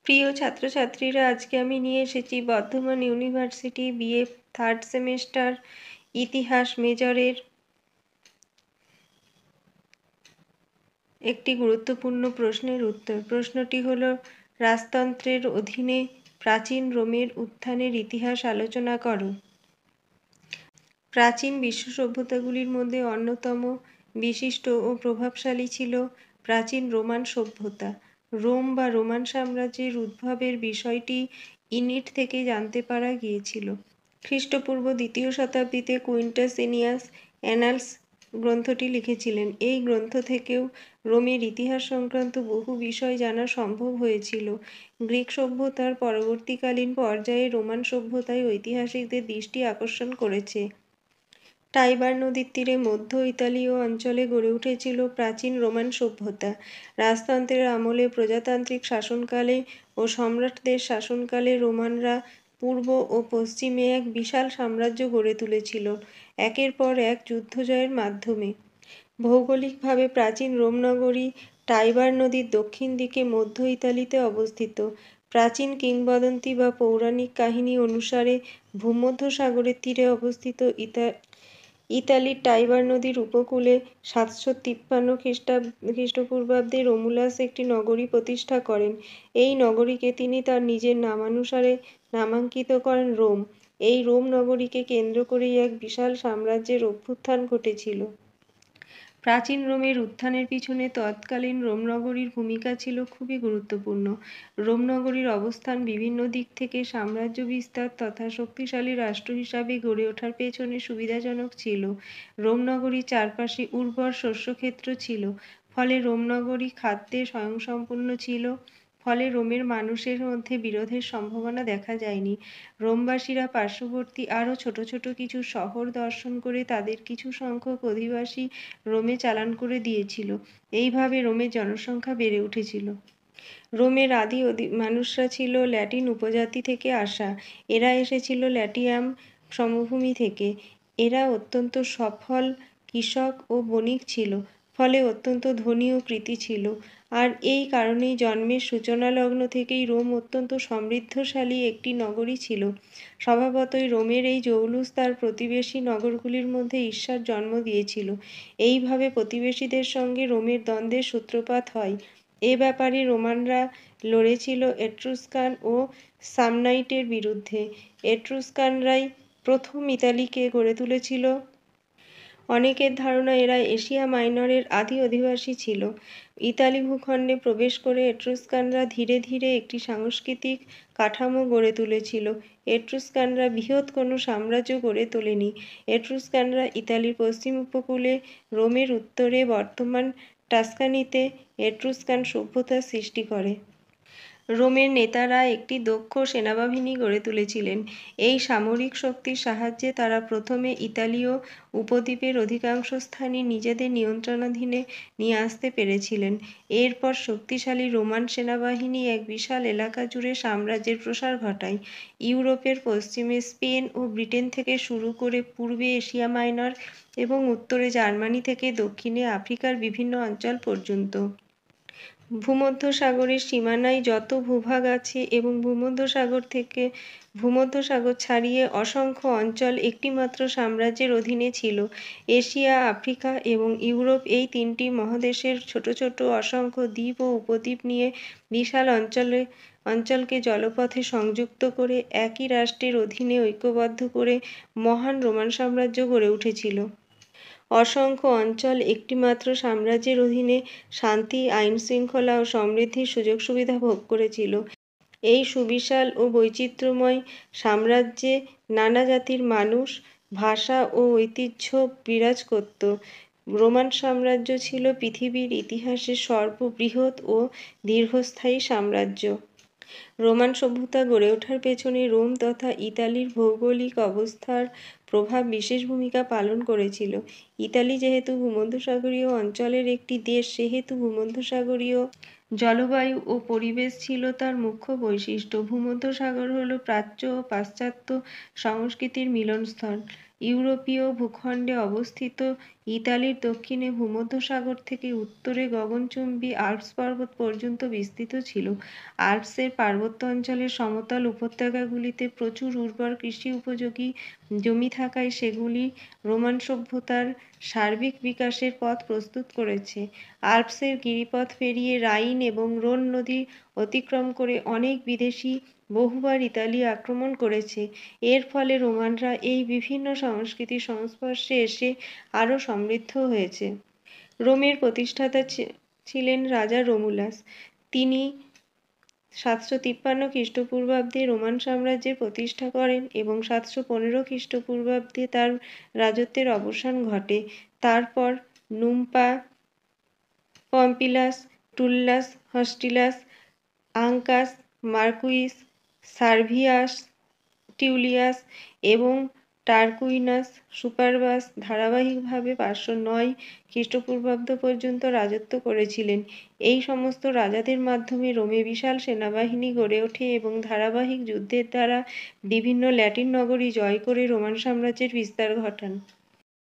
প্রিয় ছাত্রছাত্রীরা, আজকে আমি নিয়ে এসেছি Bardhaman university BA third semester ইতিহাস মেজরের একটি গুরুত্বপূর্ণ প্রশ্নের উত্তর। প্রশ্নটি হল, রাজতন্ত্রের অধীনে প্রাচীন রোমের উত্থানের ইতিহাস আলোচনা করো। প্রাচীন বিশ্ব সভ্যতাগুলির মধ্যে অন্যতম বিশিষ্ট ও প্রভাবশালী ছিল প্রাচীন রোমান সভ্যতা। রোম বা রোমান সাম্রাজ্যের উদ্ভবের বিষয়টি ইনিট থেকে জানতে পারা গিয়েছিল। খ্রিস্টপূর্ব 2য় শতাব্দীতে কুইন্টাস এনিয়াস অ্যানালস গ্রন্থটি লিখেছিলেন। এই গ্রন্থ থেকেও রোমের ইতিহাস সংক্রান্ত বহু বিষয় জানা সম্ভব হয়েছিল। গ্রিক সভ্যতার পরবর্তীকালীন পর্যায়ে রোমান সভ্যতায় ঐতিহাসিকদের দৃষ্টি আকর্ষণ করেছে। টাইবার নদীর তীরে মধ্য ইতালীয় অঞ্চলে গড়ে উঠেছিল প্রাচীন রোমান সভ্যতা। রাজতন্ত্রের আমলে, প্রজাতান্ত্রিক শাসনকালে ও সম্রাটদের শাসনকালে রোমানরা পূর্ব ও পশ্চিমে এক বিশাল সাম্রাজ্য গড়ে তুলেছিল, একের পর এক যুদ্ধ জয়ের মাধ্যমে। ভৌগোলিকভাবে প্রাচীন রোম নগরী টাইবার নদীর দক্ষিণ দিকে মধ্য ইতালিতে অবস্থিত। প্রাচীন কিংবদন্তি বা পৌরাণিক কাহিনী অনুসারে ভূমধ্যসাগরের তীরে অবস্থিত ইতালির টাইবার নদীর উপকূলে 753 খ্রিস্টপূর্বাব্দে রোমুলাস একটি নগরী প্রতিষ্ঠা করেন। এই নগরীকে তিনি তার নিজের নামানুসারে নামাঙ্কিত করেন রোম। এই রোম নগরীকে কেন্দ্র করেই এক বিশাল সাম্রাজ্যের অভ্যুত্থান ঘটেছিল। প্রাচীন রোমের উত্থানের পিছনে তৎকালীন রোম নগরীর ভূমিকা ছিল খুবই গুরুত্বপূর্ণ। রোম নগরীর অবস্থান বিভিন্ন দিক থেকে সাম্রাজ্য বিস্তার তথা শক্তিশালী রাষ্ট্র হিসাবে গড়ে ওঠার পেছনে সুবিধাজনক ছিল। রোম নগরীর চারপাশে উর্বর শস্যক্ষেত্র ছিল, ফলে রোম নগরী খাদ্যে স্বয়ংসম্পূর্ণ ছিল। ফলে রোমের মানুষের মধ্যে বিরোধের সম্ভাবনা দেখা যায়নি। রোমবাসীরা পার্শ্ববর্তী আরও ছোট ছোট কিছু শহর দর্শন করে তাদের কিছু সংখ্যক অধিবাসী রোমে চালান করে দিয়েছিল। এইভাবে রোমের জনসংখ্যা বেড়ে উঠেছিল। রোমের আদি মানুষরা ছিল ল্যাটিন উপজাতি থেকে আসা। এরা এসেছিল ল্যাটিয়াম সমভূমি থেকে। এরা অত্যন্ত সফল কৃষক ও বণিক ছিল, ফলে অত্যন্ত ধনী ও কৃতী ছিল। আর এই কারণেই জন্মের সূচনালগ্ন থেকেই রোম অত্যন্ত সমৃদ্ধশালী একটি নগরী ছিল। স্বভাবতই রোমের এই জৌলুস তার প্রতিবেশী নগরগুলির মধ্যে ঈর্ষার জন্ম দিয়েছিল। এইভাবে প্রতিবেশীদের সঙ্গে রোমের দ্বন্দ্বের সূত্রপাত হয়। এ ব্যাপারে রোমানরা লড়েছিল এট্রুস্কান ও সামনাইটের বিরুদ্ধে। এট্রুস্কানরাই প্রথম ইতালিকে গড়ে তুলেছিল। অনেকের ধারণা এরা এশিয়া মাইনরের আদি অধিবাসী ছিল। ইতালি ভূখণ্ডে প্রবেশ করে এট্রুস্কানরা ধীরে ধীরে একটি সাংস্কৃতিক কাঠামো গড়ে তুলেছিল। এট্রুস্কানরা বৃহৎ কোনো সাম্রাজ্য গড়ে তোলেনি। এট্রুস্কানরা ইতালির পশ্চিম উপকূলে, রোমের উত্তরে বর্তমান টাস্কানিতে এট্রুস্কান সভ্যতার সৃষ্টি করে। রোমের নেতারা একটি দক্ষ সেনাবাহিনী গড়ে তুলেছিলেন। এই সামরিক শক্তির সাহায্যে তারা প্রথমে ইতালীয় উপদ্বীপের অধিকাংশ স্থানই নিজেদের নিয়ন্ত্রণাধীনে নিয়ে আসতে পেরেছিলেন। এরপর শক্তিশালী রোমান সেনাবাহিনী এক বিশাল এলাকা জুড়ে সাম্রাজ্যের প্রসার ঘটায়। ইউরোপের পশ্চিমে স্পেন ও ব্রিটেন থেকে শুরু করে পূর্বে এশিয়া মাইনর এবং উত্তরে জার্মানি থেকে দক্ষিণে আফ্রিকার বিভিন্ন অঞ্চল পর্যন্ত। ভূমধ্যসাগরের সীমানায় যত ভূভাগ আছে এবং ভূমধ্যসাগর ছাড়িয়ে অসংখ্য অঞ্চল একটিমাত্র সাম্রাজ্যের অধীনে ছিল। এশিয়া, আফ্রিকা এবং ইউরোপ এই তিনটি মহাদেশের ছোট ছোট অসংখ্য দ্বীপ ও উপদ্বীপ নিয়ে বিশাল অঞ্চলকে জলপথে সংযুক্ত করে একই রাষ্ট্রের অধীনে ঐক্যবদ্ধ করে মহান রোমান সাম্রাজ্য গড়ে উঠেছিল। অসংখ্য অঞ্চল একটিমাত্র সাম্রাজ্যের অধীনে শান্তি, আইনশৃঙ্খলা ও সমৃদ্ধির সুযোগ সুবিধা ভোগ করেছিল। এই সুবিশাল ও বৈচিত্র্যময় সাম্রাজ্যে নানা জাতির মানুষ, ভাষা ও ঐতিহ্য বিরাজ করত। রোমান সাম্রাজ্য ছিল পৃথিবীর ইতিহাসের সর্ববৃহৎ ও দীর্ঘস্থায়ী সাম্রাজ্য। রোমান সভ্যতা গড়ে ওঠার পেছনে রোম তথা ইতালির ভৌগোলিক অবস্থার প্রভাব বিশেষ ভূমিকা পালন করেছিল। ইতালি যেহেতু ভূমধ্যসাগরীয় অঞ্চলের একটি দেশ, সেহেতু ভূমধ্যসাগরীয় জলবায়ু ও পরিবেশ ছিল তার মুখ্য বৈশিষ্ট্য। ভূমধ্যসাগর হল প্রাচ্য ও পাশ্চাত্য সংস্কৃতির মিলনস্থল। ইউরোপীয় ভূখণ্ডে অবস্থিত ইতালির দক্ষিণে ভূমধ্যসাগর থেকে উত্তরে গগনচুম্বী আল্পস পর্বত পর্যন্ত বিস্তৃত ছিল। আল্পসের পার্বত্য অঞ্চলের সমতল উপত্যকাগুলিতে প্রচুর উর্বর কৃষি উপযোগী জমি থাকায় সেগুলি রোমান সভ্যতার সার্বিক বিকাশের পথ প্রস্তুত করেছে। আল্পসের গিরিপথ পেরিয়ে রাইন এবং রোন নদী অতিক্রম করে অনেক বিদেশী বহুবার ইতালি আক্রমণ করেছে। এর ফলে রোমানরা এই বিভিন্ন সংস্কৃতির সংস্পর্শে এসে আরও সমৃদ্ধ হয়েছে। রোমের প্রতিষ্ঠাতা ছিলেন রাজা রোমুলাস। তিনি 753 খ্রিস্টপূর্বাব্দে রোমান সাম্রাজ্যের প্রতিষ্ঠা করেন এবং 715 খ্রিস্টপূর্বাব্দে তার রাজত্বের অবসান ঘটে। তারপর নুম্পা, পম্পিলাস, টুল্লাস হস্টিলাস, আঙ্কাস, মার্কুইস, সার্ভিয়াস টিউলিয়াস এবং টারকুইনাস সুপারবাস ধারাবাহিকভাবে 509 খ্রিস্টপূর্বাব্দ পর্যন্ত রাজত্ব করেছিলেন। এই সমস্ত রাজাদের মাধ্যমে রোমে বিশাল সেনাবাহিনী গড়ে ওঠে এবং ধারাবাহিক যুদ্ধের দ্বারা বিভিন্ন ল্যাটিন নগরী জয় করে রোমান সাম্রাজ্যের বিস্তার ঘটান।